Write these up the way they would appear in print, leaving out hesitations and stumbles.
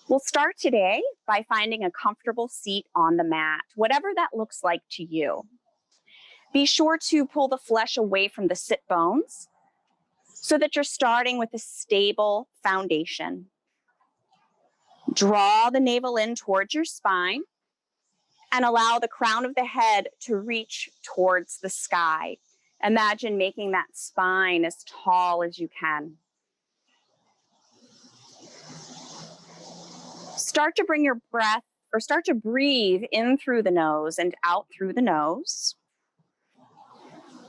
We'll start today by finding a comfortable seat on the mat, whatever that looks like to you. Be sure to pull the flesh away from the sit bones so that you're starting with a stable foundation. Draw the navel in towards your spine and allow the crown of the head to reach towards the sky. Imagine making that spine as tall as you can. Start to bring your breath, or start to breathe in through the nose and out through the nose.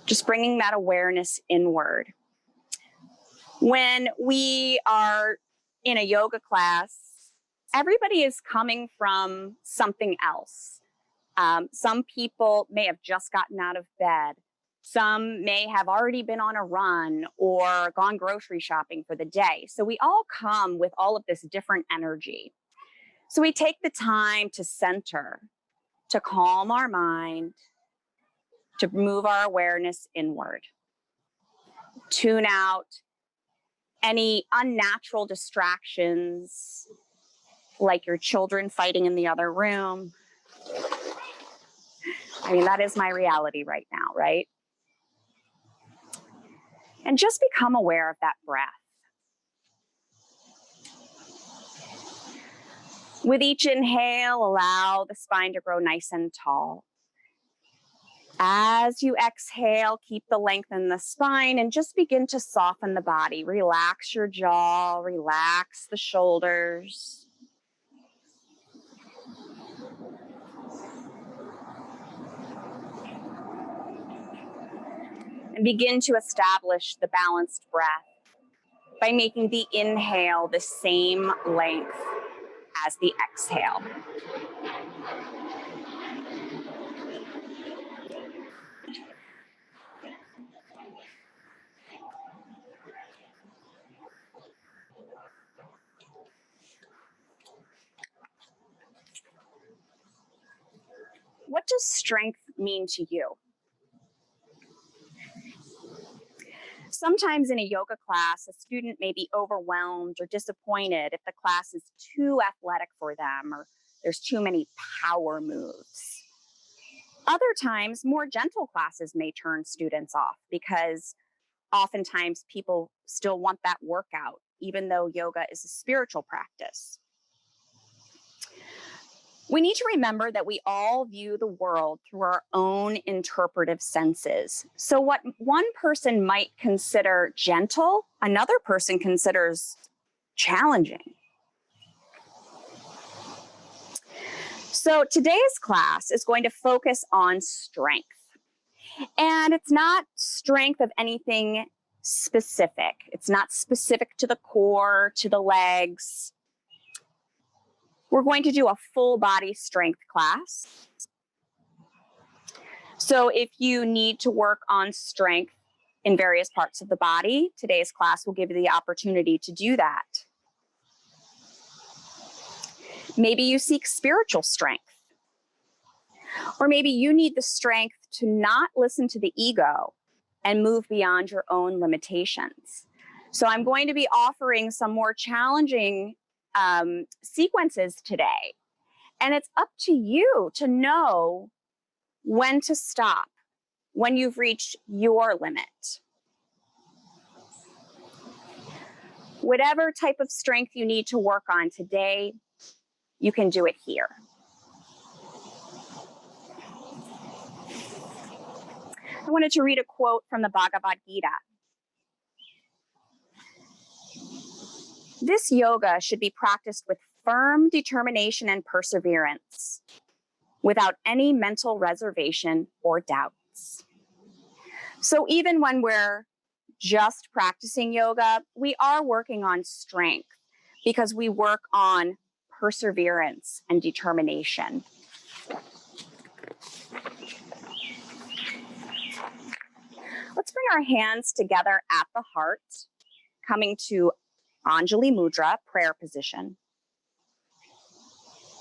Just bringing that awareness inward. When we are in a yoga class, everybody is coming from something else. Some people may have just gotten out of bed. Some may have already been on a run or gone grocery shopping for the day. So we all come with all of this different energy. So we take the time to center, to calm our mind, to move our awareness inward. Tune out any unnatural distractions, like your children fighting in the other room. I mean, that is my reality right now, right? And just become aware of that breath. With each inhale, allow the spine to grow nice and tall. As you exhale, keep the length in the spine and just begin to soften the body. Relax your jaw, relax the shoulders. And begin to establish the balanced breath by making the inhale the same length as the exhale. What does strength mean to you? Sometimes in a yoga class, a student may be overwhelmed or disappointed if the class is too athletic for them or there's too many power moves. Other times, more gentle classes may turn students off because oftentimes people still want that workout, even though yoga is a spiritual practice. We need to remember that we all view the world through our own interpretive senses. So what one person might consider gentle, another person considers challenging. So today's class is going to focus on strength. And it's not strength of anything specific. It's not specific to the core, to the legs. We're going to do a full body strength class. So if you need to work on strength in various parts of the body, today's class will give you the opportunity to do that. Maybe you seek spiritual strength. Or maybe you need the strength to not listen to the ego and move beyond your own limitations. So I'm going to be offering some more challenging sequences today. And it's up to you to know when to stop, when you've reached your limit. Whatever type of strength you need to work on today, you can do it here. I wanted to read a quote from the Bhagavad Gita. This yoga should be practiced with firm determination and perseverance, without any mental reservation or doubts. So even when we're just practicing yoga, we are working on strength because we work on perseverance and determination. Let's bring our hands together at the heart, coming to Anjali Mudra, prayer position.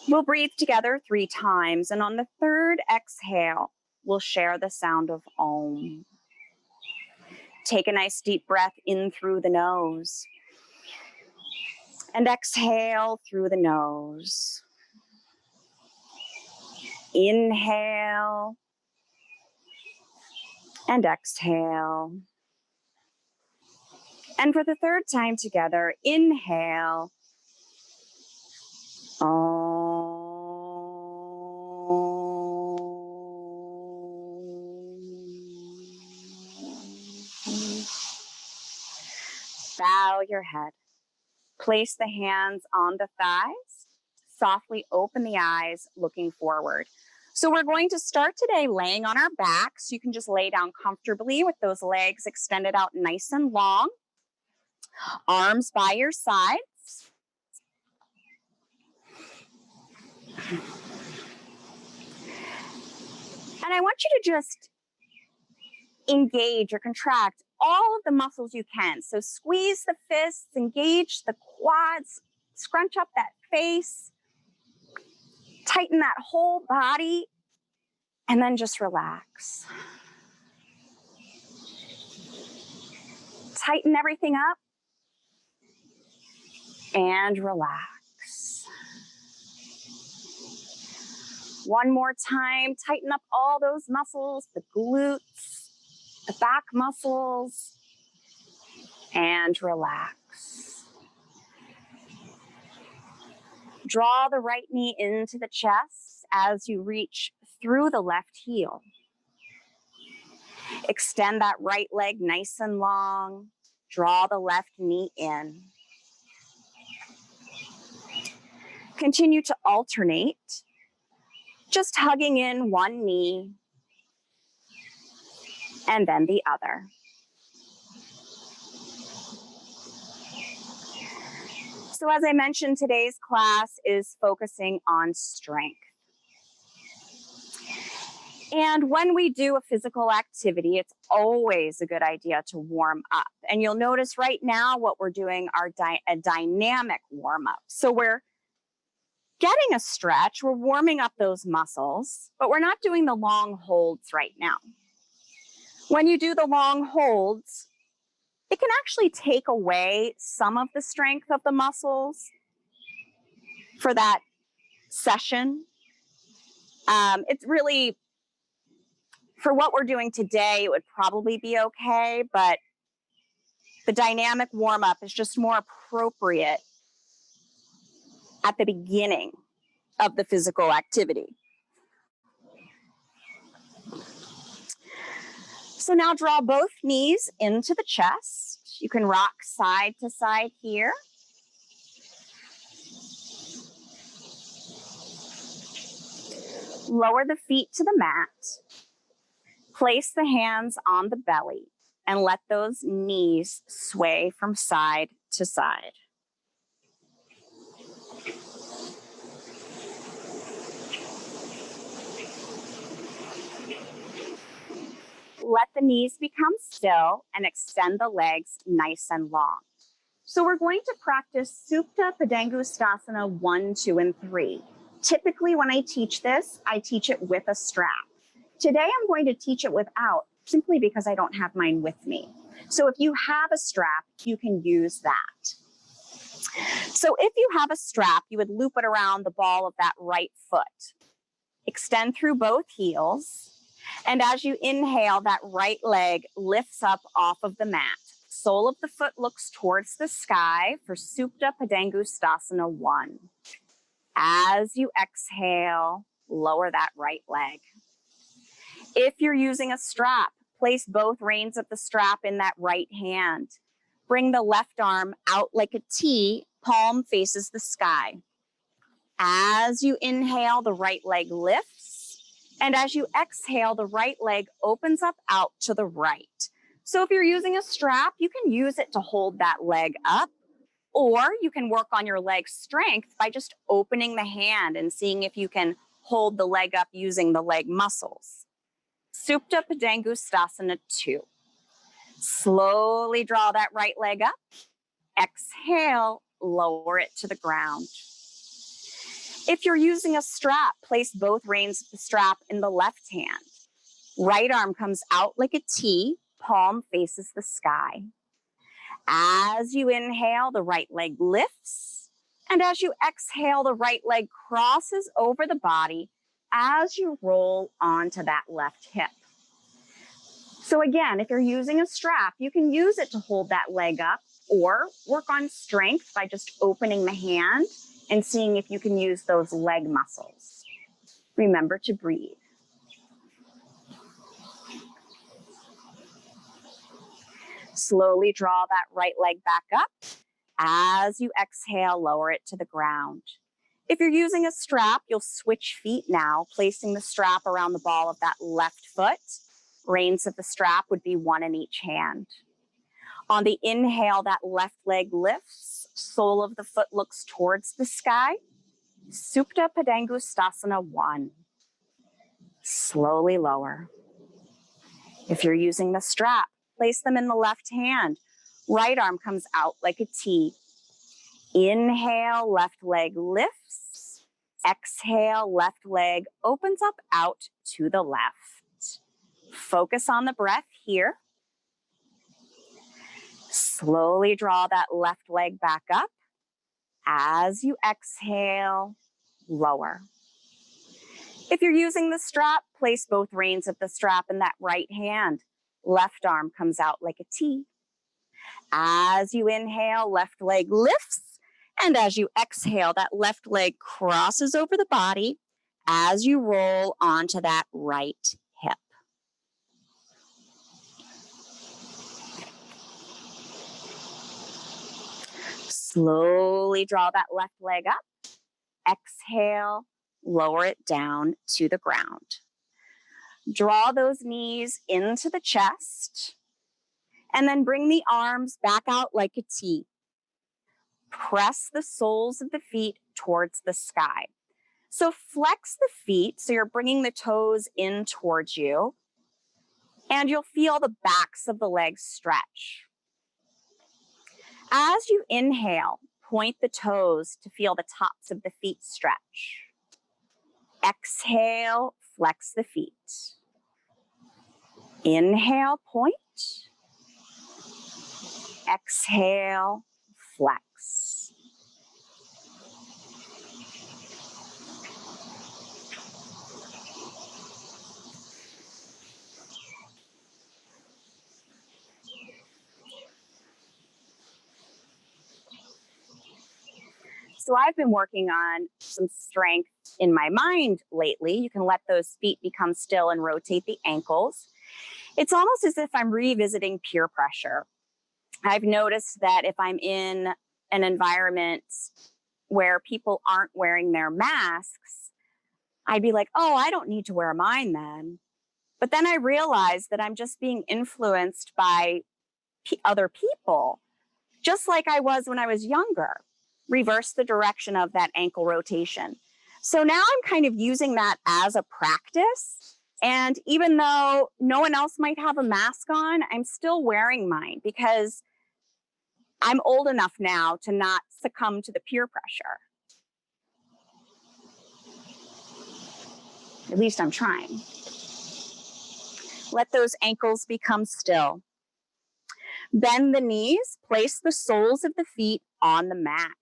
We'll breathe together 3 times, and on the third exhale, we'll share the sound of Om. Take a nice deep breath in through the nose. And exhale through the nose. Inhale and exhale. And for the third time together, inhale. Bow your head. Place the hands on the thighs. Softly open the eyes, looking forward. So we're going to start today laying on our backs. You can just lay down comfortably with those legs extended out nice and long. Arms by your sides. And I want you to just engage or contract all of the muscles you can. So squeeze the fists, engage the quads, scrunch up that face, tighten that whole body, and then just relax. Tighten everything up and relax. One more time, tighten up all those muscles, the glutes, the back muscles, and relax. Draw the right knee into the chest as you reach through the left heel. Extend that right leg nice and long. Draw the left knee in. Continue to alternate, just hugging in one knee and then the other. So as I mentioned, today's class is focusing on strength. And when we do a physical activity, it's always a good idea to warm up. And you'll notice right now what we're doing are a dynamic warm up. So we're getting a stretch, we're warming up those muscles, but we're not doing the long holds right now. When you do the long holds, it can actually take away some of the strength of the muscles for that session. It's really, for what we're doing today, it would probably be okay, but the dynamic warm-up is just more appropriate at the beginning of the physical activity. So now draw both knees into the chest. You can rock side to side here. Lower the feet to the mat. Place the hands on the belly and let those knees sway from side to side. Let the knees become still and extend the legs nice and long. So we're going to practice Supta Padangusthasana 1, 2, and 3. Typically when I teach this, I teach it with a strap. Today I'm going to teach it without, simply because I don't have mine with me. So if you have a strap, you can use that. So if you have a strap, you would loop it around the ball of that right foot. Extend through both heels. And as you inhale, that right leg lifts up off of the mat. Sole of the foot looks towards the sky for Supta Padangusthasana 1. As you exhale, lower that right leg. If you're using a strap, place both reins of the strap in that right hand. Bring the left arm out like a T, palm faces the sky. As you inhale, the right leg lifts. And as you exhale, the right leg opens up out to the right. So if you're using a strap, you can use it to hold that leg up, or you can work on your leg strength by just opening the hand and seeing if you can hold the leg up using the leg muscles. Supta Padangusthasana 2. Slowly draw that right leg up. Exhale, lower it to the ground. If you're using a strap, place both reins of the strap in the left hand. Right arm comes out like a T, palm faces the sky. As you inhale, the right leg lifts. And as you exhale, the right leg crosses over the body as you roll onto that left hip. So again, if you're using a strap, you can use it to hold that leg up or work on strength by just opening the hand and seeing if you can use those leg muscles. Remember to breathe. Slowly draw that right leg back up. As you exhale, lower it to the ground. If you're using a strap, you'll switch feet now, placing the strap around the ball of that left foot. Reins of the strap would be one in each hand. On the inhale, that left leg lifts, sole of the foot looks towards the sky. Supta Padangusthasana 1. Slowly lower. If you're using the strap, place them in the left hand. Right arm comes out like a T. Inhale, left leg lifts. Exhale, left leg opens up out to the left. Focus on the breath here. Slowly draw that left leg back up. As you exhale, lower. If you're using the strap, place both reins of the strap in that right hand. Left arm comes out like a T. As you inhale, left leg lifts. And as you exhale, that left leg crosses over the body as you roll onto that right hip. Slowly draw that left leg up. Exhale, lower it down to the ground. Draw those knees into the chest. And then bring the arms back out like a T. Press the soles of the feet towards the sky. So flex the feet, so you're bringing the toes in towards you, and you'll feel the backs of the legs stretch. As you inhale, point the toes to feel the tops of the feet stretch. Exhale, flex the feet. Inhale, point. Exhale, flex. So I've been working on some strength in my mind lately. You can let those feet become still and rotate the ankles. It's almost as if I'm revisiting peer pressure. I've noticed that if I'm in an environment where people aren't wearing their masks, I'd be like, oh, I don't need to wear mine then. But then I realized that I'm just being influenced by other people, just like I was when I was younger. Reverse the direction of that ankle rotation. So now I'm kind of using that as a practice. And even though no one else might have a mask on, I'm still wearing mine because I'm old enough now to not succumb to the peer pressure. At least I'm trying. Let those ankles become still. Bend the knees, place the soles of the feet on the mat.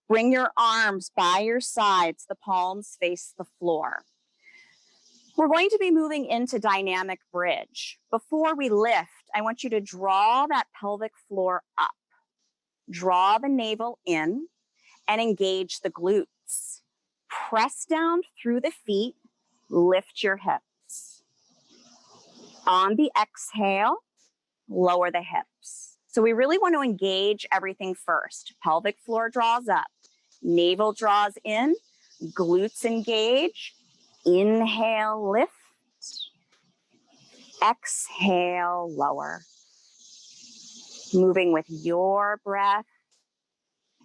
Bring your arms by your sides, the palms face the floor. We're going to be moving into dynamic bridge. Before we lift, I want you to draw that pelvic floor up. Draw the navel in and engage the glutes. Press down through the feet, lift your hips. On the exhale, lower the hips. So we really want to engage everything first. Pelvic floor draws up, navel draws in, glutes engage. Inhale, lift. Exhale, lower. Moving with your breath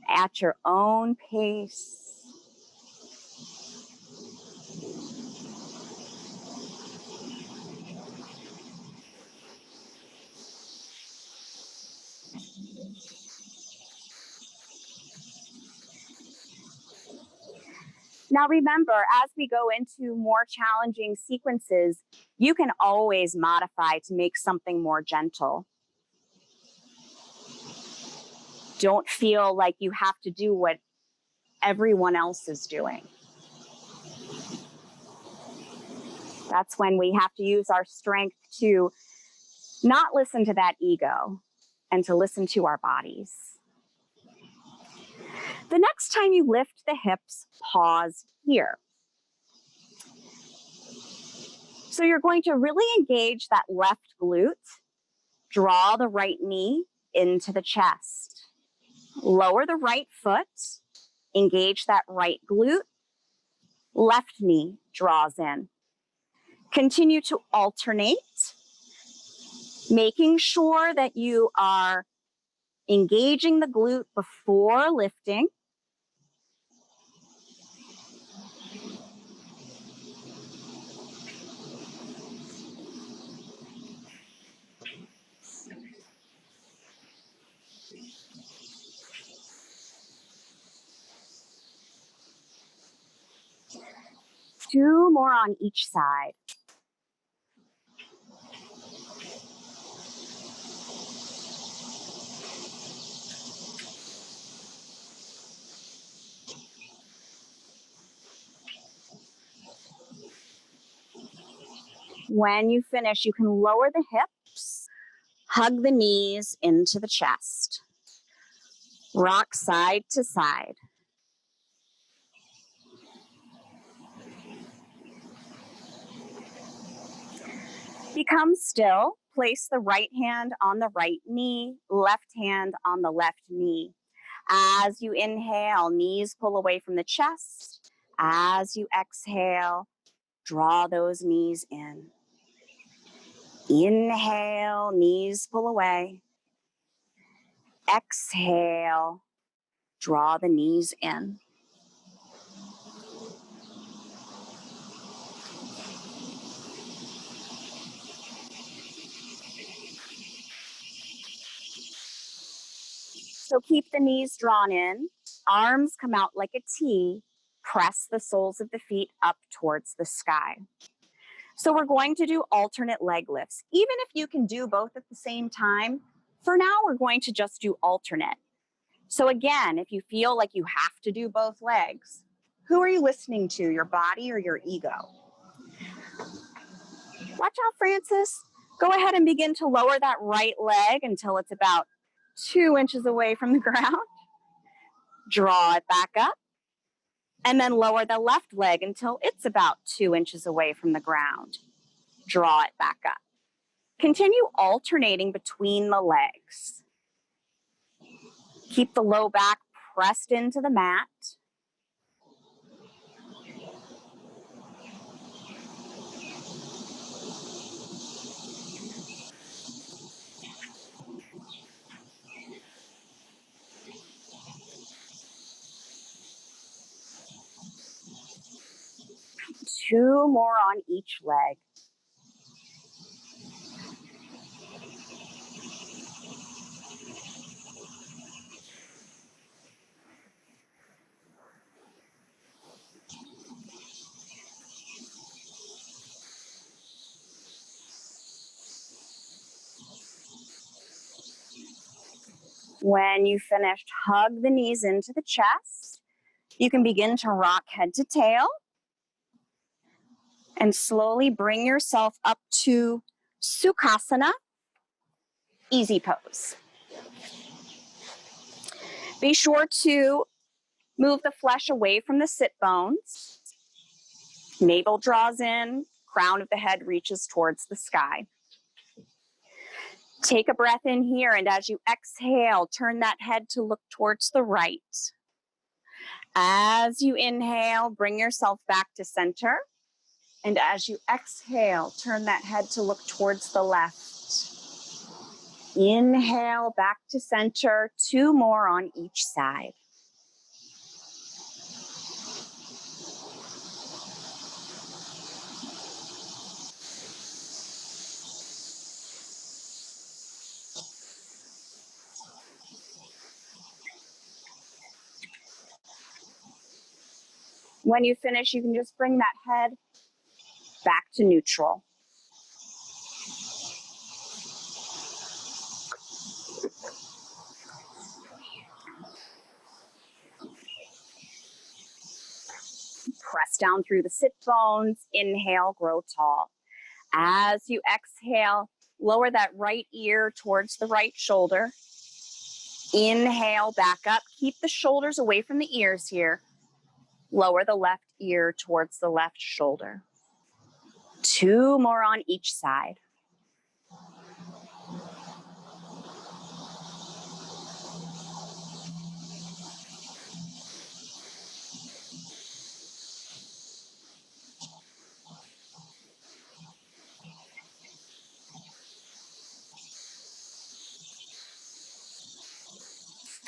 at your own pace. Now remember, as we go into more challenging sequences, you can always modify to make something more gentle. Don't feel like you have to do what everyone else is doing. That's when we have to use our strength to not listen to that ego and to listen to our bodies. The next time you lift the hips, pause here. So you're going to really engage that left glute. Draw the right knee into the chest. Lower the right foot. Engage that right glute. Left knee draws in. Continue to alternate, making sure that you are engaging the glute before lifting. Two more on each side. When you finish, you can lower the hips, hug the knees into the chest, rock side to side. Become still. Place the right hand on the right knee, left hand on the left knee. As you inhale, knees pull away from the chest. As you exhale, draw those knees in. Inhale, knees pull away. Exhale, draw the knees in. So keep the knees drawn in, arms come out like a T, press the soles of the feet up towards the sky. So we're going to do alternate leg lifts. Even if you can do both at the same time, for now we're going to just do alternate. So again, if you feel like you have to do both legs, who are you listening to, your body or your ego? Watch out, Francis. Go ahead and begin to lower that right leg until it's about 2 inches away from the ground. Draw it back up. And then lower the left leg until it's about 2 inches away from the ground. Draw it back up. Continue alternating between the legs. Keep the low back pressed into the mat. Two more on each leg. When you finished, hug the knees into the chest. You can begin to rock head to tail and slowly bring yourself up to Sukhasana, easy pose. Be sure to move the flesh away from the sit bones. Navel draws in, crown of the head reaches towards the sky. Take a breath in here, and as you exhale, turn that head to look towards the right. As you inhale, bring yourself back to center. And as you exhale, turn that head to look towards the left. Inhale, back to center. Two more on each side. When you finish, you can just bring that head back to neutral. down through the sit bones. Inhale, grow tall. As you exhale, lower that right ear towards the right shoulder. Inhale, back up. Keep the shoulders away from the ears here. Lower the left ear towards the left shoulder. 2 more on each side.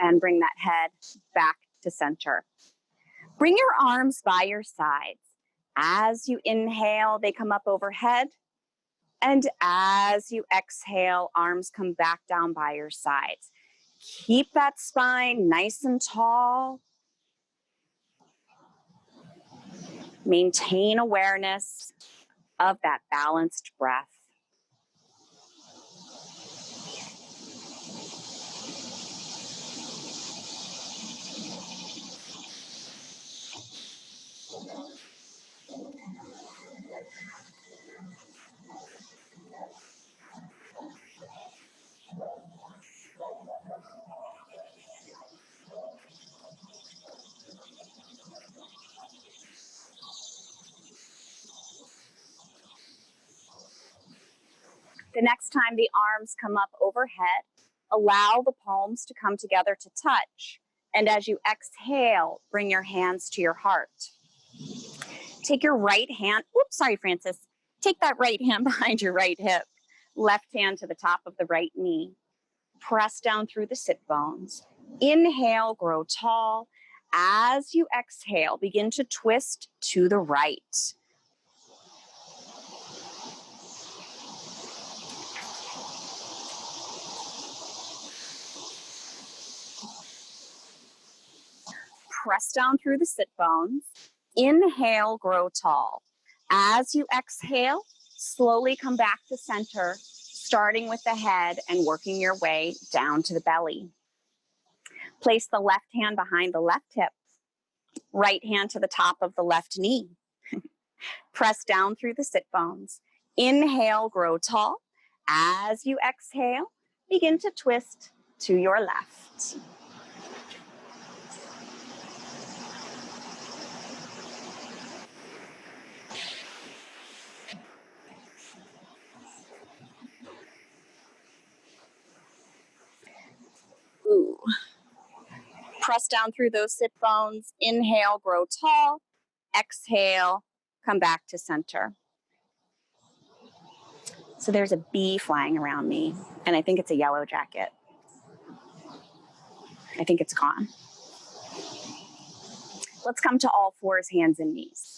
And bring that head back to center. Bring your arms by your sides. As you inhale, they come up overhead. And as you exhale, arms come back down by your sides. Keep that spine nice and tall. Maintain awareness of that balanced breath. The next time the arms come up overhead, allow the palms to come together to touch. And as you exhale, bring your hands to your heart. Take your right hand, oops, sorry, Francis. Take that right hand behind your right hip. Left hand to the top of the right knee. Press down through the sit bones. Inhale, grow tall. As you exhale, begin to twist to the right. Press down through the sit bones. Inhale, grow tall. As you exhale, slowly come back to center, starting with the head and working your way down to the belly. Place the left hand behind the left hip, right hand to the top of the left knee. Press down through the sit bones. Inhale, grow tall. As you exhale, begin to twist to your left. Ooh. Press down through those sit bones. Inhale, grow tall. Exhale, come back to center. So there's a bee flying around me, and I think it's a yellow jacket. I think it's gone. Let's come to all fours, hands and knees.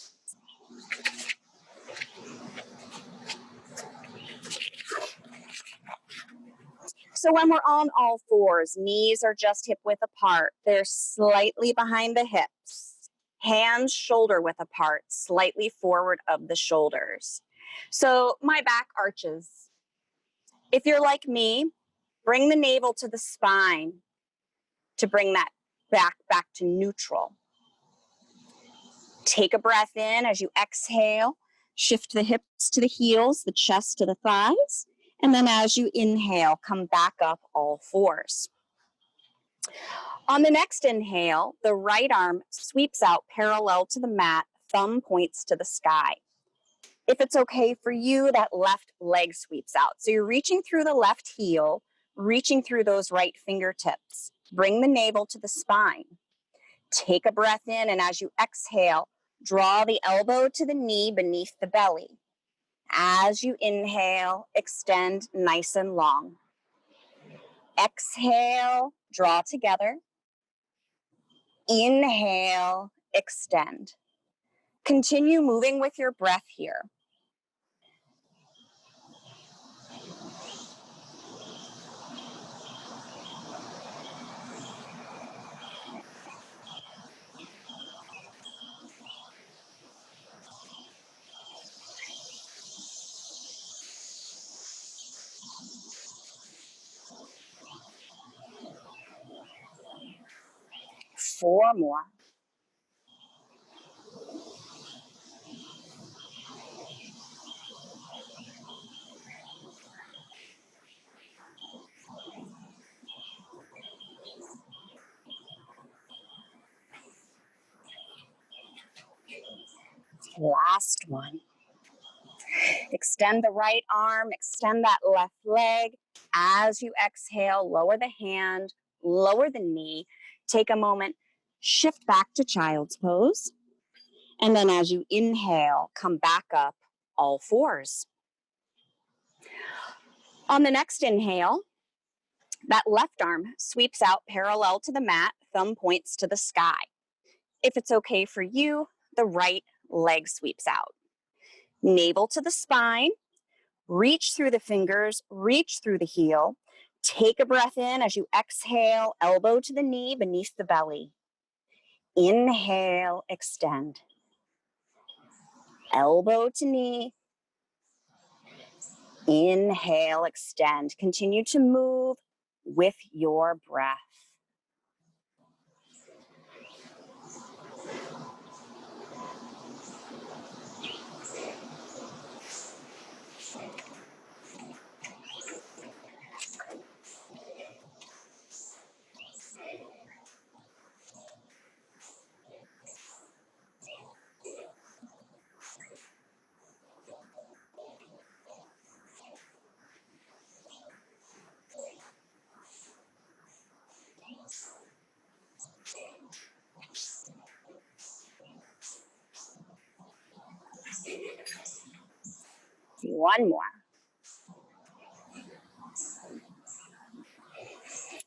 So when we're on all fours, knees are just hip width apart. They're slightly behind the hips. Hands shoulder width apart, slightly forward of the shoulders. So my back arches. If you're like me, bring the navel to the spine to bring that back to neutral. Take a breath in as you exhale. Shift the hips to the heels, the chest to the thighs. And then as you inhale, come back up all fours. On the next inhale, the right arm sweeps out parallel to the mat, thumb points to the sky. If it's okay for you, that left leg sweeps out. So you're reaching through the left heel, reaching through those right fingertips. Bring the navel to the spine. Take a breath in, and as you exhale, draw the elbow to the knee beneath the belly. As you inhale, extend nice and long. Exhale, draw together. Inhale, extend. Continue moving with your breath here. Four more. Last one. Extend the right arm, extend that left leg. As you exhale, lower the hand, lower the knee. Take a moment, shift back to child's pose. And then as you inhale, come back up, all fours. On the next inhale, that left arm sweeps out parallel to the mat, thumb points to the sky. If it's okay for you, the right leg sweeps out. Navel to the spine, reach through the fingers, reach through the heel. Take a breath in as you exhale, elbow to the knee beneath the belly. Inhale, extend. Elbow to knee. Inhale, extend. Continue to move with your breath. One more.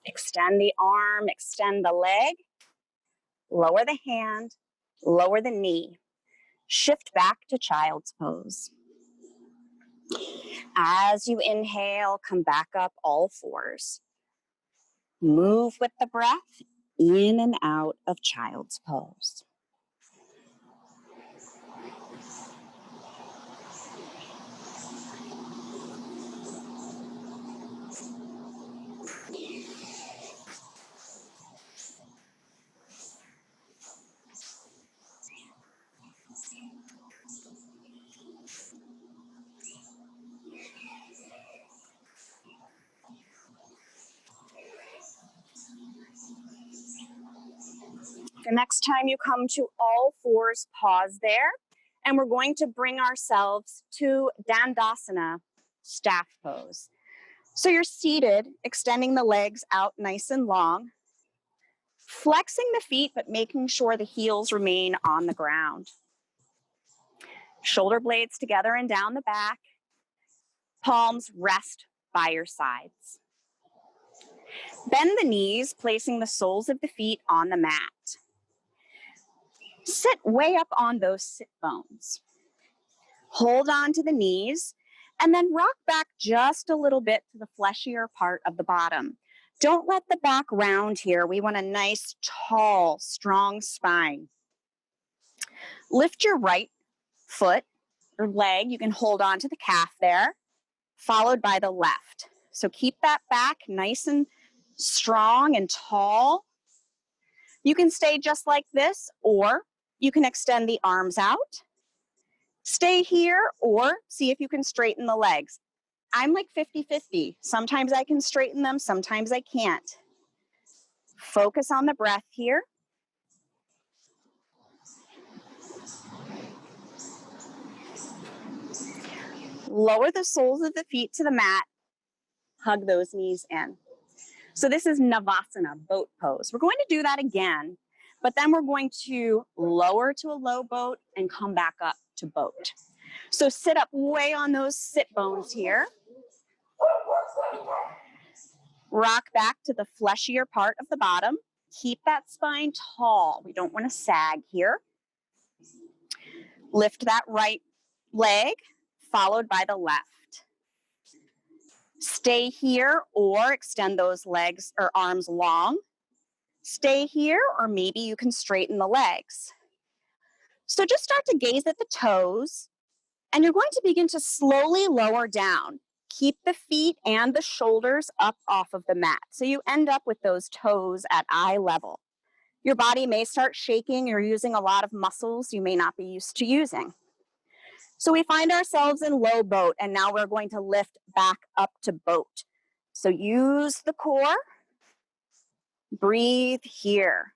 Extend the arm, extend the leg, lower the hand, lower the knee. Shift back to child's pose. As you inhale, come back up all fours. Move with the breath in and out of child's pose. The next time you come to all fours, pause there. And we're going to bring ourselves to Dandasana, staff pose. So you're seated, extending the legs out nice and long, flexing the feet, but making sure the heels remain on the ground. Shoulder blades together and down the back. Palms rest by your sides. Bend the knees, placing the soles of the feet on the mat. Sit way up on those sit bones. Hold on to the knees, and then rock back just a little bit to the fleshier part of the bottom. Don't let the back round here. We want a nice, tall, strong spine. Lift your right foot or leg. You can hold on to the calf there, followed by the left. So keep that back nice and strong and tall. You can stay just like this, or you can extend the arms out. Stay here, or see if you can straighten the legs. I'm like 50-50. Sometimes I can straighten them, sometimes I can't. Focus on the breath here. Lower the soles of the feet to the mat. Hug those knees in. So this is Navasana, boat pose. We're going to do that again, but then we're going to lower to a low boat and come back up to boat. So sit up way on those sit bones here. Rock back to the fleshier part of the bottom. Keep that spine tall. We don't want to sag here. Lift that right leg, followed by the left. Stay here or extend those legs or arms long. Stay here, or maybe you can straighten the legs. So just start to gaze at the toes, and you're going to begin to slowly lower down. Keep the feet and the shoulders up off of the mat. So you end up with those toes at eye level. Your body may start shaking. You're using a lot of muscles you may not be used to using. So we find ourselves in low boat, and now we're going to lift back up to boat. So use the core. Breathe here.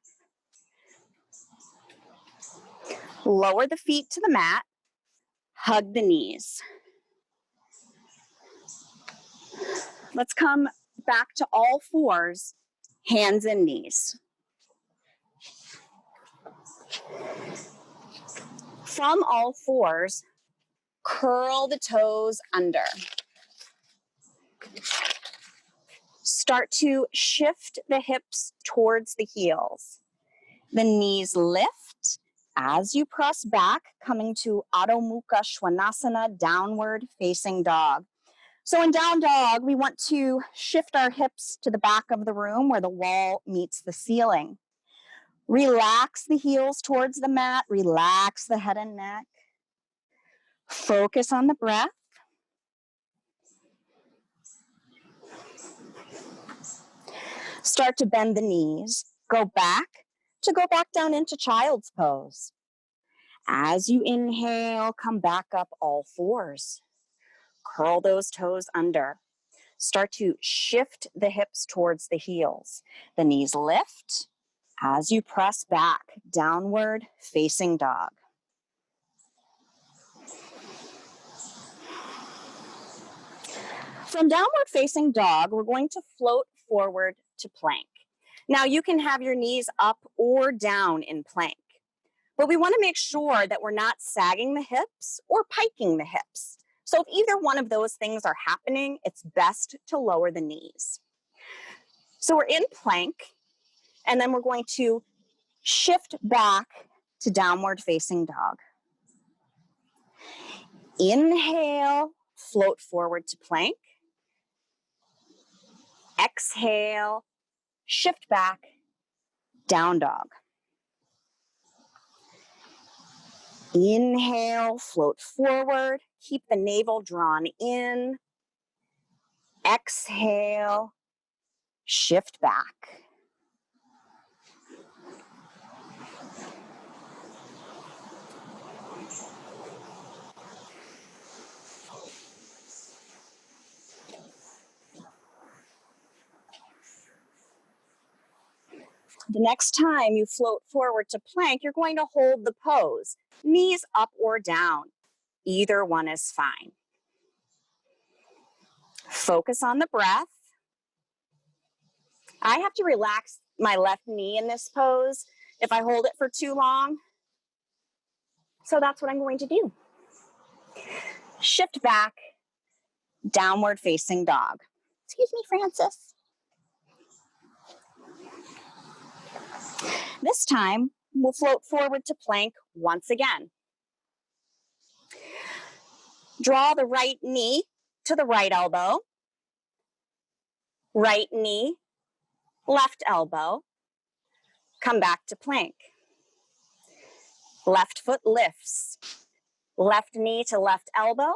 Lower the feet to the mat. Hug the knees. Let's come back to all fours, hands and knees. From all fours, curl the toes under. Start to shift the hips towards the heels. The knees lift as you press back, coming to Adho Mukha Svanasana, downward facing dog. So in down dog, we want to shift our hips to the back of the room where the wall meets the ceiling. Relax the heels towards the mat, relax the head and neck. Focus on the breath. Start to bend the knees. Go back down into child's pose. As you inhale, come back up all fours. Curl those toes under. Start to shift the hips towards the heels. The knees lift as you press back, downward facing dog. From downward facing dog, we're going to float forward to plank. Now you can have your knees up or down in plank, but we want to make sure that we're not sagging the hips or piking the hips. So if either one of those things are happening, it's best to lower the knees. So we're in plank, and then we're going to shift back to downward facing dog. Inhale, float forward to plank. Exhale, shift back, down dog. Inhale, float forward, keep the navel drawn in. Exhale, shift back. The next time you float forward to plank, you're going to hold the pose, knees up or down. Either one is fine. Focus on the breath. I have to relax my left knee in this pose if I hold it for too long. So that's what I'm going to do. Shift back, downward facing dog. Excuse me, Francis. This time, we'll float forward to plank once again. Draw the right knee to the right elbow. Right knee, left elbow. Come back to plank. Left foot lifts. Left knee to left elbow.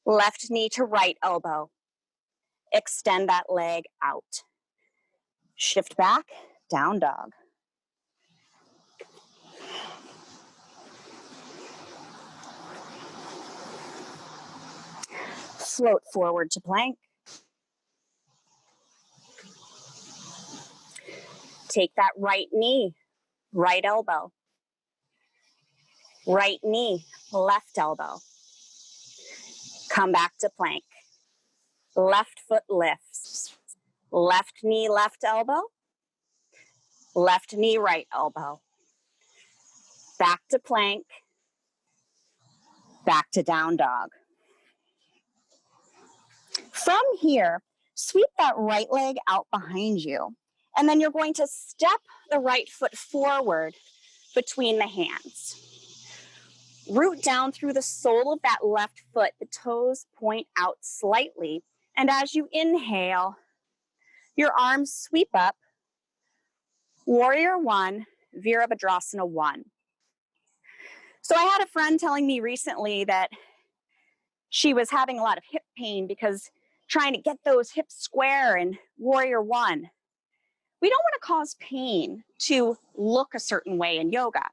Left knee to right elbow. Extend that leg out. Shift back, down dog. Float forward to plank. Take that right knee, right elbow. Right knee, left elbow. Come back to plank. Left foot lifts. Left knee, left elbow. Left knee, right elbow. Back to plank. Back to down dog. From here, sweep that right leg out behind you. And then you're going to step the right foot forward between the hands. Root down through the sole of that left foot. The toes point out slightly. And as you inhale, your arms sweep up. Warrior One, Virabhadrasana 1. So I had a friend telling me recently that she was having a lot of hip pain because trying to get those hips square in Warrior One. We don't want to cause pain to look a certain way in yoga.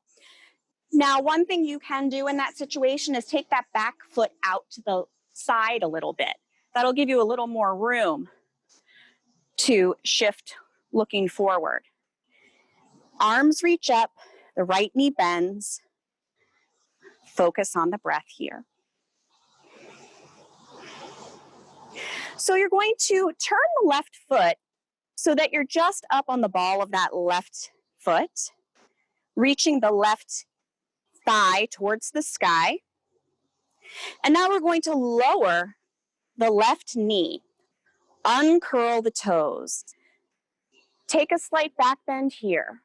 Now, one thing you can do in that situation is take that back foot out to the side a little bit. That'll give you a little more room to shift looking forward. Arms reach up, the right knee bends, Focus on the breath here. So you're going to turn the left foot so that you're just up on the ball of that left foot, reaching the left thigh towards the sky. And now we're going to lower the left knee, uncurl the toes. Take a slight back bend here.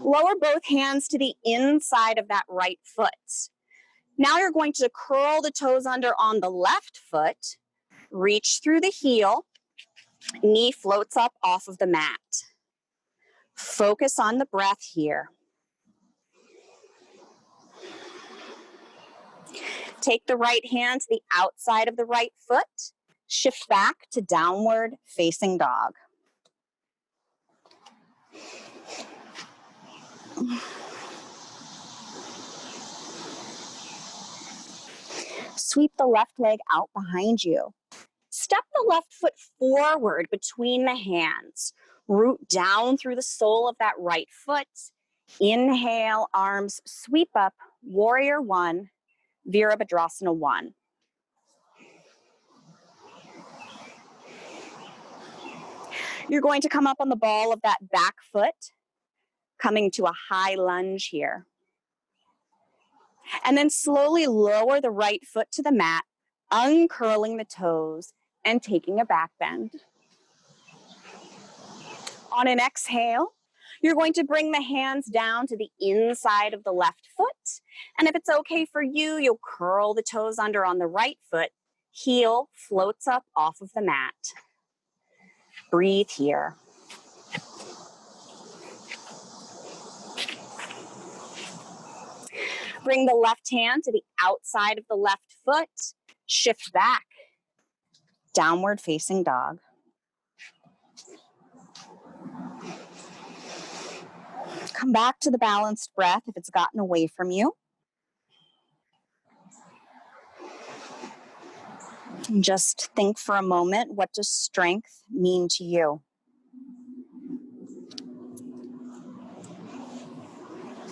Lower both hands to the inside of that right foot. Now you're going to curl the toes under on the left foot, reach through the heel, knee floats up off of the mat. Focus on the breath here. Take the right hand to the outside of the right foot, shift back to downward facing dog. Sweep the left leg out behind you. Step the left foot forward between the hands. Root down through the sole of that right foot. Inhale, arms sweep up, warrior one, Virabhadrasana 1. You're going to come up on the ball of that back foot, coming to a high lunge here. And then slowly lower the right foot to the mat, uncurling the toes and taking a back bend. On an exhale, you're going to bring the hands down to the inside of the left foot. And if it's okay for you, you'll curl the toes under on the right foot. Heel floats up off of the mat. Breathe here. Bring the left hand to the outside of the left foot. Shift back. Downward facing dog. Come back to the balanced breath if it's gotten away from you. And just think for a moment, what does strength mean to you?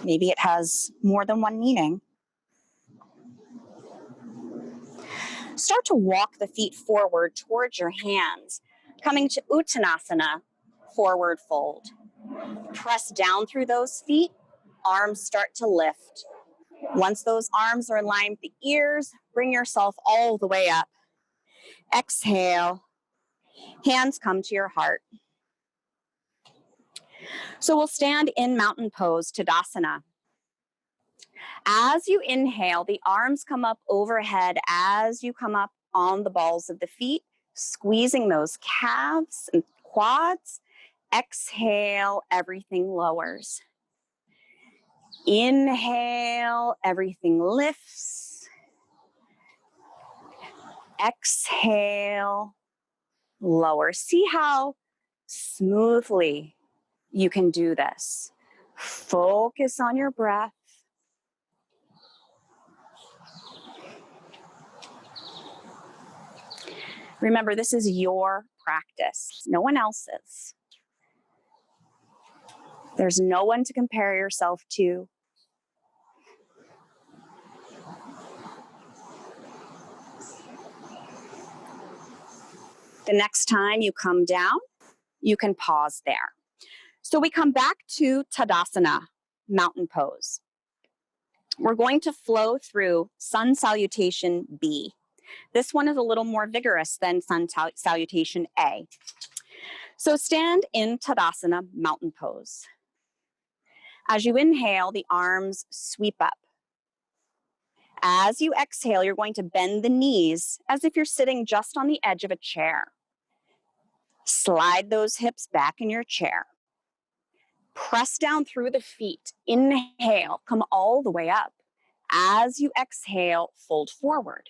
Maybe it has more than one meaning. Start to walk the feet forward towards your hands, coming to Uttanasana, forward fold. Press down through those feet, arms start to lift. Once those arms are in line with the ears, bring yourself all the way up. Exhale, hands come to your heart. So we'll stand in mountain pose, Tadasana. As you inhale, the arms come up overhead as you come up on the balls of the feet, squeezing those calves and quads. Exhale, everything lowers. Inhale, everything lifts. Exhale, lower. See how smoothly you can do this. Focus on your breath. Remember, this is your practice, no one else's. There's no one to compare yourself to. The next time you come down, you can pause there. So we come back to Tadasana, mountain pose. We're going to flow through Sun Salutation B. This one is a little more vigorous than Sun Salutation A. So stand in Tadasana, mountain pose. As you inhale, the arms sweep up. As you exhale, you're going to bend the knees as if you're sitting just on the edge of a chair. Slide those hips back in your chair. Press down through the feet. Inhale, come all the way up. As you exhale, fold forward.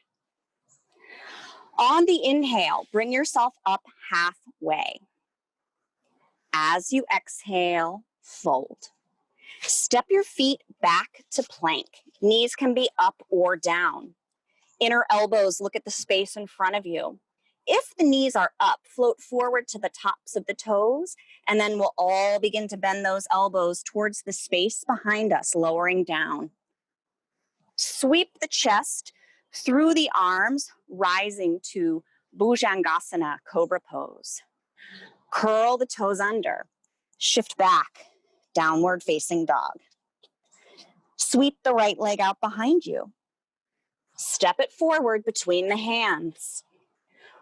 On the inhale, bring yourself up halfway. As you exhale, fold. Step your feet back to plank. Knees can be up or down. Inner elbows look at the space in front of you. If the knees are up, float forward to the tops of the toes, and then we'll all begin to bend those elbows towards the space behind us, lowering down. Sweep the chest through the arms, rising to Bhujangasana, cobra pose. Curl the toes under, shift back, downward facing dog. Sweep the right leg out behind you. Step it forward between the hands.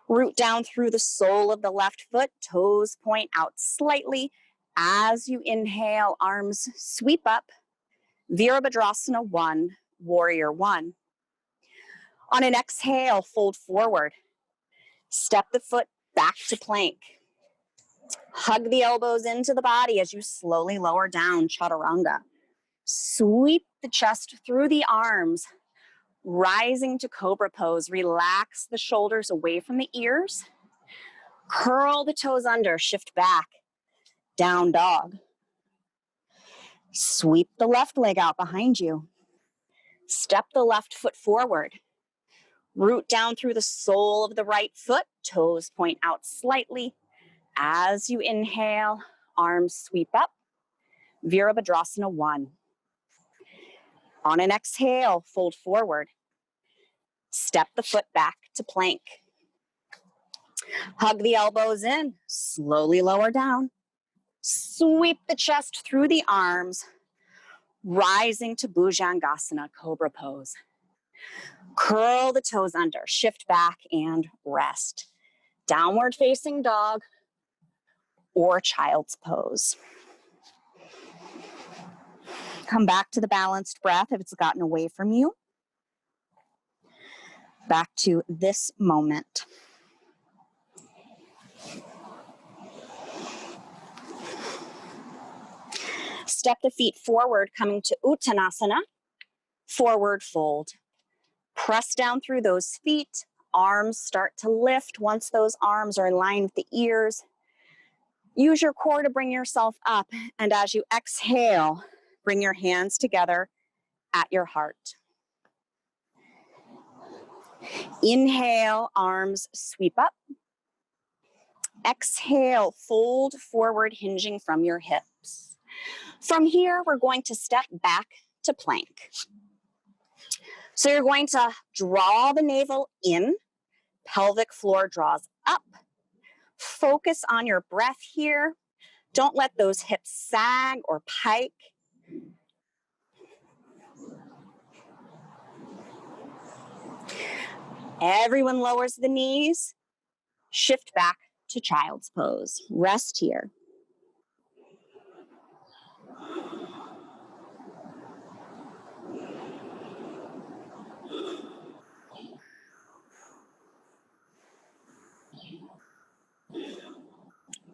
Root down through the sole of the left foot, toes point out slightly. As you inhale, arms sweep up. Virabhadrasana 1, warrior 1. On an exhale, fold forward. Step the foot back to plank. Hug the elbows into the body as you slowly lower down, chaturanga. Sweep the chest through the arms, rising to cobra pose. Relax the shoulders away from the ears. Curl the toes under, shift back, down dog. Sweep the left leg out behind you. Step the left foot forward. Root down through the sole of the right foot, toes point out slightly. As you inhale, arms sweep up. Virabhadrasana 1. On an exhale, fold forward. Step the foot back to plank. Hug the elbows in, slowly lower down. Sweep the chest through the arms, rising to Bhujangasana, cobra pose. Curl the toes under, shift back and rest. Downward facing dog or child's pose. Come back to the balanced breath if it's gotten away from you. Back to this moment. Step the feet forward, coming to Uttanasana, forward fold. Press down through those feet. Arms start to lift once those arms are in line with the ears. Use your core to bring yourself up. And as you exhale, bring your hands together at your heart. Inhale, arms sweep up. Exhale, fold forward, hinging from your hips. From here, we're going to step back to plank. So you're going to draw the navel in, pelvic floor draws up. Focus on your breath here. Don't let those hips sag or pike. Everyone lowers the knees. Shift back to child's pose. Rest here.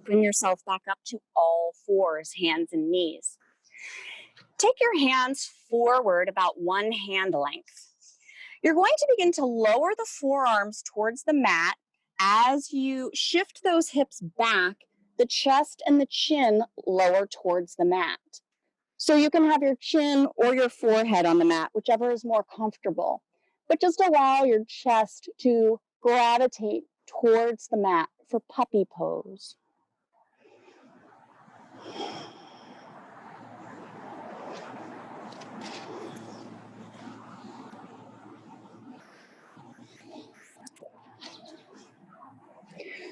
Bring yourself back up to all fours, hands and knees. Take your hands forward about 1 hand length. You're going to begin to lower the forearms towards the mat. As you shift those hips back, the chest and the chin lower towards the mat. So you can have your chin or your forehead on the mat, whichever is more comfortable. But just allow your chest to gravitate towards the mat for puppy pose.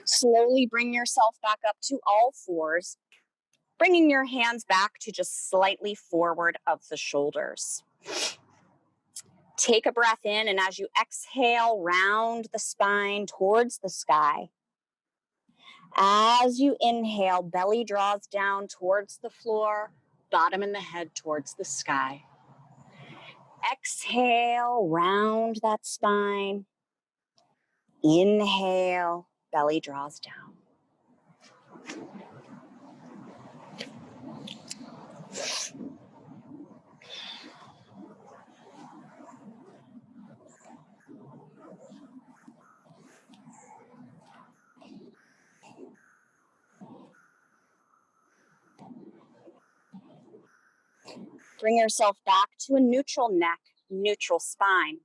Slowly bring yourself back up to all fours, bringing your hands back to just slightly forward of the shoulders. Take a breath in, and as you exhale, round the spine towards the sky. As you inhale, belly draws down towards the floor, bottom and the head towards the sky. Exhale, round that spine. Inhale, belly draws down. Bring yourself back to a neutral neck, neutral spine.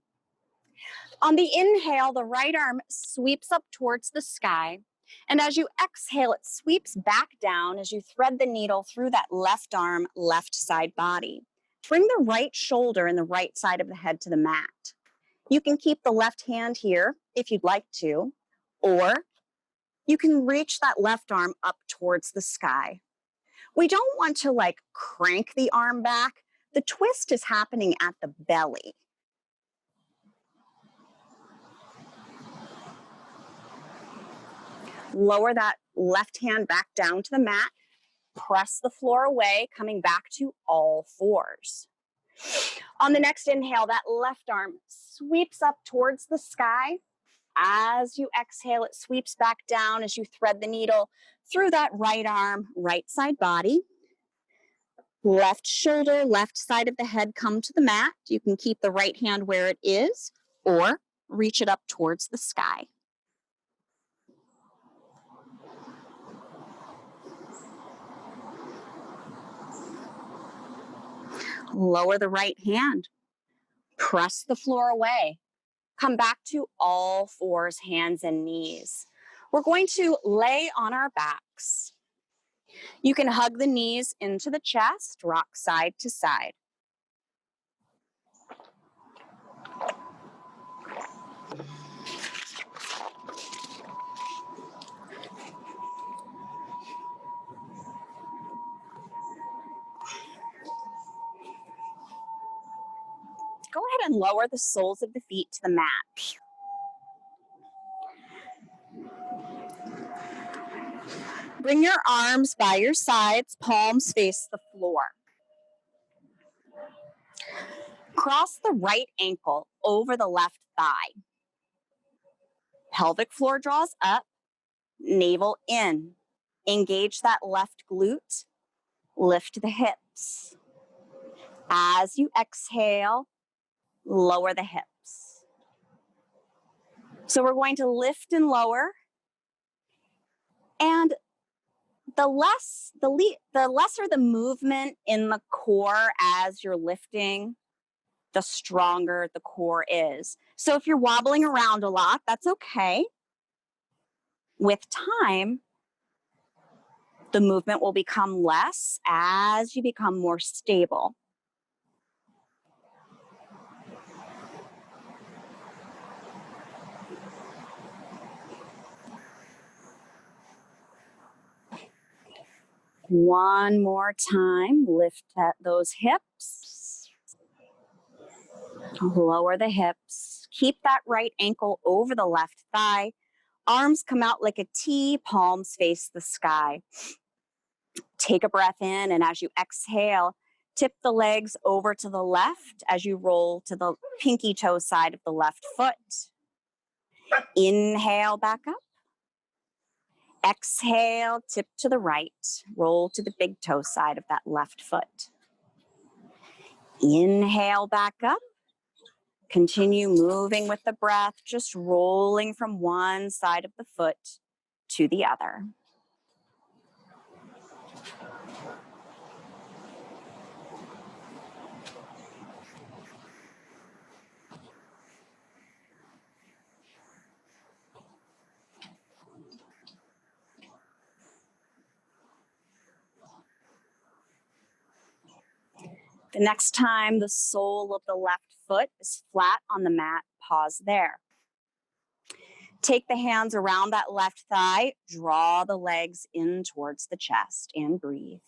On the inhale, the right arm sweeps up towards the sky. And as you exhale, it sweeps back down as you thread the needle through that left arm, left side body. Bring the right shoulder and the right side of the head to the mat. You can keep the left hand here if you'd like to, or you can reach that left arm up towards the sky. We don't want to crank the arm back. The twist is happening at the belly. Lower that left hand back down to the mat. Press the floor away, coming back to all fours. On the next inhale, that left arm sweeps up towards the sky. As you exhale, it sweeps back down as you thread the needle through that right arm, right side body. Left shoulder, left side of the head come to the mat. You can keep the right hand where it is or reach it up towards the sky. Lower the right hand. Press the floor away. Come back to all fours, hands and knees. We're going to lay on our backs. You can hug the knees into the chest, rock side to side. Go ahead and lower the soles of the feet to the mat. Bring your arms by your sides, palms face the floor. Cross the right ankle over the left thigh. Pelvic floor draws up, navel in. Engage that left glute. Lift the hips. As you exhale, lower the hips. So we're going to lift and lower. And the lesser the movement in the core as you're lifting, the stronger the core is. So if you're wobbling around a lot, that's okay. With time, the movement will become less as you become more stable. One more time, lift those hips. Lower the hips. Keep that right ankle over the left thigh. Arms come out like a T, palms face the sky. Take a breath in, and as you exhale, tip the legs over to the left as you roll to the pinky toe side of the left foot. Inhale back up. Exhale, tip to the right. Roll to the big toe side of that left foot. Inhale back up. Continue moving with the breath, just rolling from one side of the foot to the other. The next time the sole of the left foot is flat on the mat, pause there. Take the hands around that left thigh, draw the legs in towards the chest, and breathe.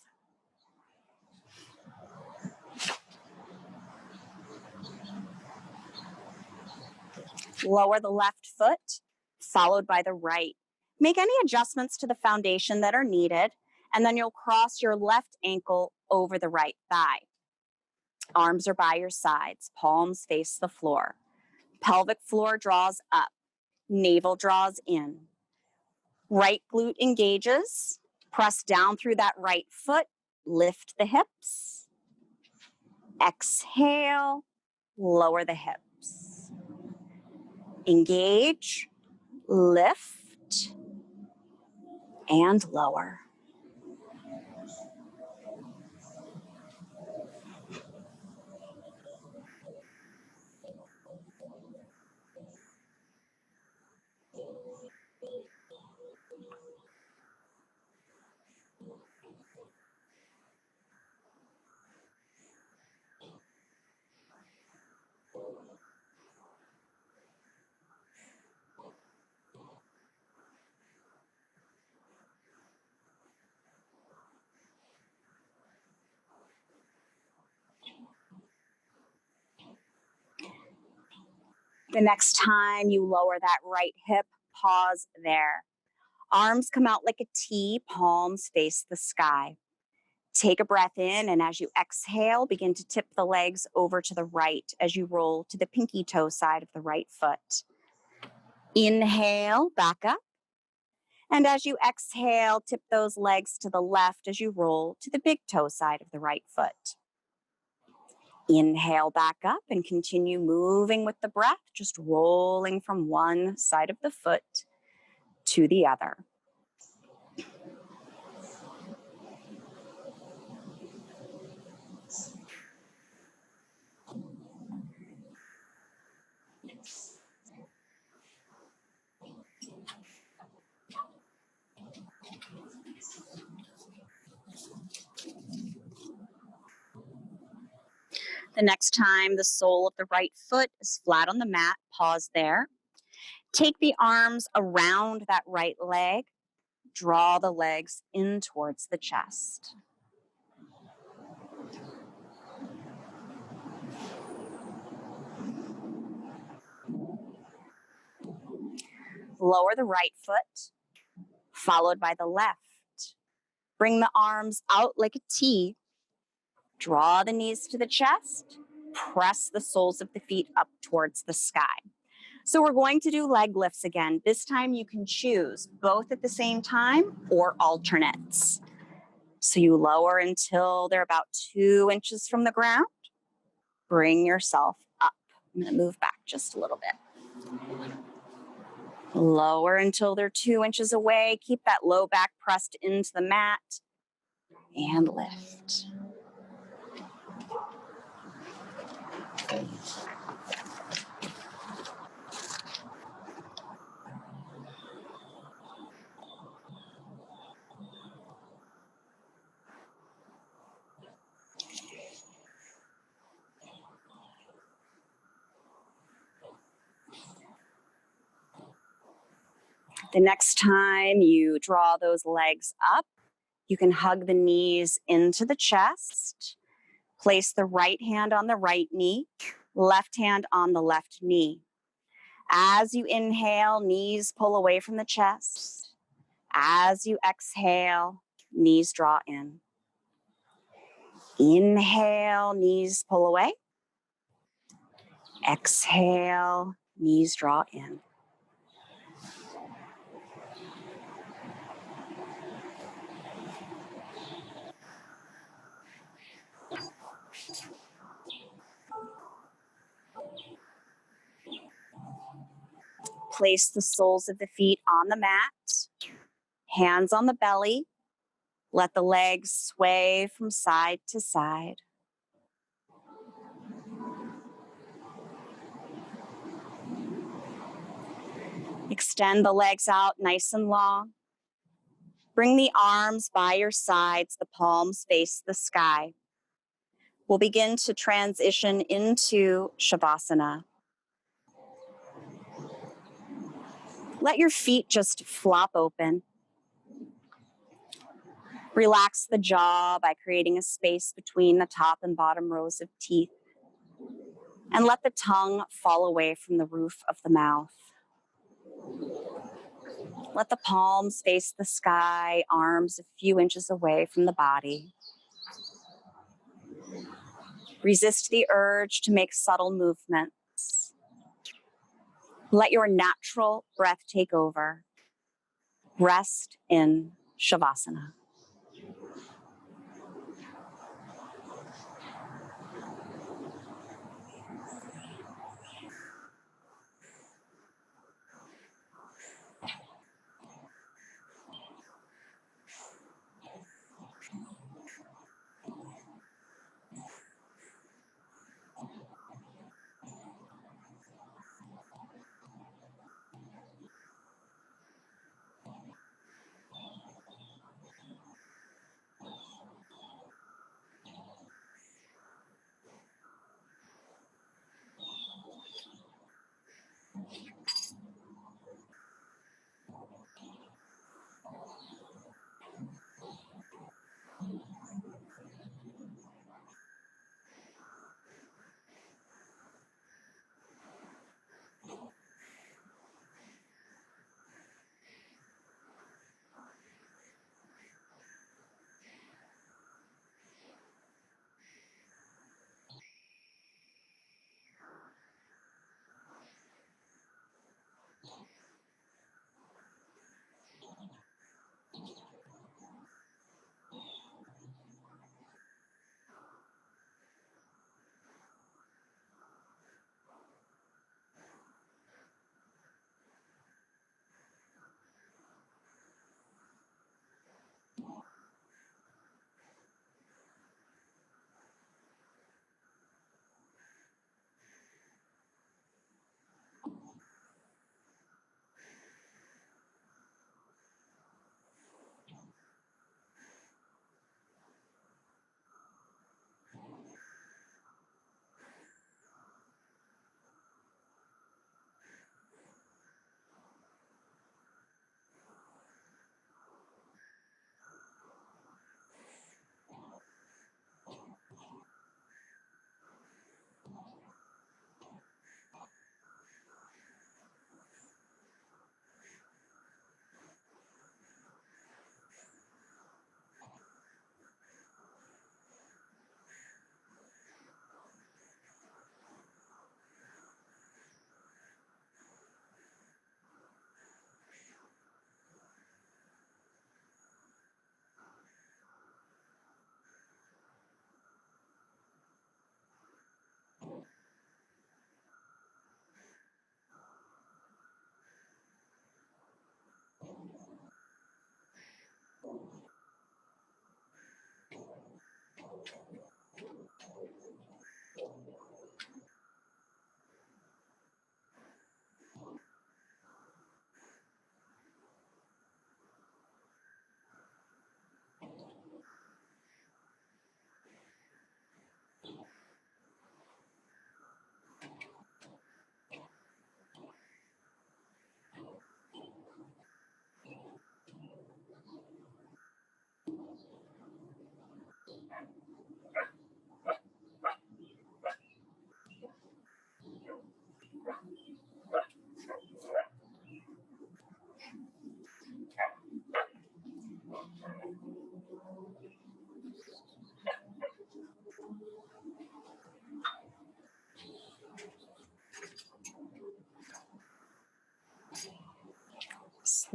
Lower the left foot, followed by the right. Make any adjustments to the foundation that are needed, and then you'll cross your left ankle over the right thigh. Arms are by your sides, palms face the floor. Pelvic floor draws up, navel draws in. Right glute engages, press down through that right foot, lift the hips. Exhale, lower the hips. Engage, lift, and lower. The next time you lower that right hip, pause there. Arms come out like a T, palms face the sky. Take a breath in, and as you exhale, begin to tip the legs over to the right as you roll to the pinky toe side of the right foot. Inhale, back up. And as you exhale, tip those legs to the left as you roll to the big toe side of the right foot. Inhale back up and continue moving with the breath, just rolling from one side of the foot to the other. The next time the sole of the right foot is flat on the mat, pause there. Take the arms around that right leg. Draw the legs in towards the chest. Lower the right foot, followed by the left. Bring the arms out like a T. Draw the knees to the chest. Press the soles of the feet up towards the sky. So we're going to do leg lifts again. This time you can choose both at the same time or alternates. So you lower until they're about 2 inches from the ground. Bring yourself up. I'm going to move back just a little bit. Lower until they're 2 inches away. Keep that low back pressed into the mat. And lift. The next time you draw those legs up, you can hug the knees into the chest. Place the right hand on the right knee, left hand on the left knee. As you inhale, knees pull away from the chest. As you exhale, knees draw in. Inhale, knees pull away. Exhale, knees draw in. Place the soles of the feet on the mat, hands on the belly. Let the legs sway from side to side. Extend the legs out nice and long. Bring the arms by your sides, the palms face the sky. We'll begin to transition into Shavasana. Let your feet just flop open. Relax the jaw by creating a space between the top and bottom rows of teeth. And let the tongue fall away from the roof of the mouth. Let the palms face the sky, arms a few inches away from the body. Resist the urge to make subtle movements. Let your natural breath take over. Rest in Shavasana.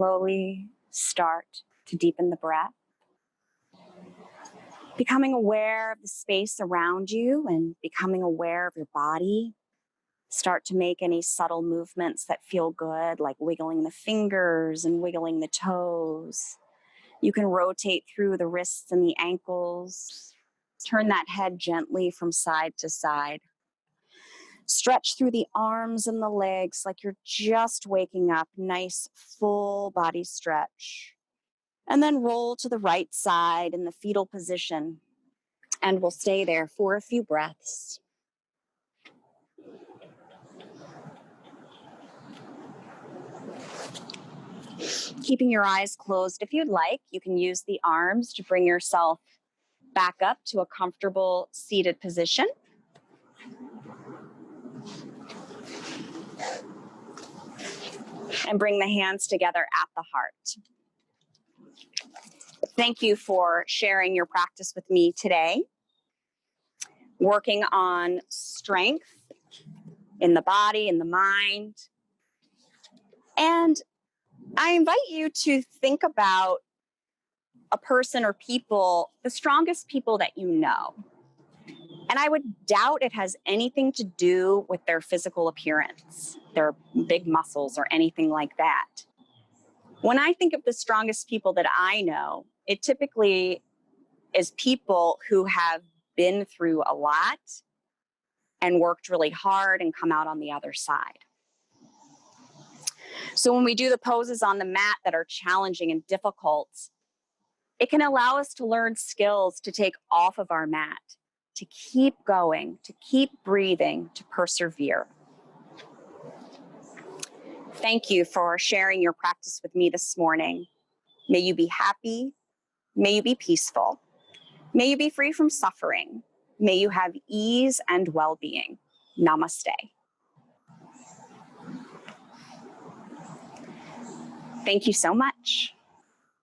slowly start to deepen the breath, becoming aware of the space around you and becoming aware of your body. Start to make any subtle movements that feel good, like wiggling the fingers and wiggling the toes. You can rotate through the wrists and the ankles. Turn that head gently from side to side. Stretch through the arms and the legs like you're just waking up. Nice full body stretch. And then roll to the right side in the fetal position. And we'll stay there for a few breaths. Keeping your eyes closed if you'd like, you can use the arms to bring yourself back up to a comfortable seated position. And bring the hands together at the heart. Thank you for sharing your practice with me today. Working on strength in the body, in the mind. And I invite you to think about a person or people, the strongest people that you know. And I would doubt it has anything to do with their physical appearance, their big muscles or anything like that. When I think of the strongest people that I know, it typically is people who have been through a lot and worked really hard and come out on the other side. So when we do the poses on the mat that are challenging and difficult, it can allow us to learn skills to take off of our mat, to keep going, to keep breathing, to persevere. Thank you for sharing your practice with me this morning. May you be happy. May you be peaceful. May you be free from suffering. May you have ease and well-being. Namaste. Thank you so much.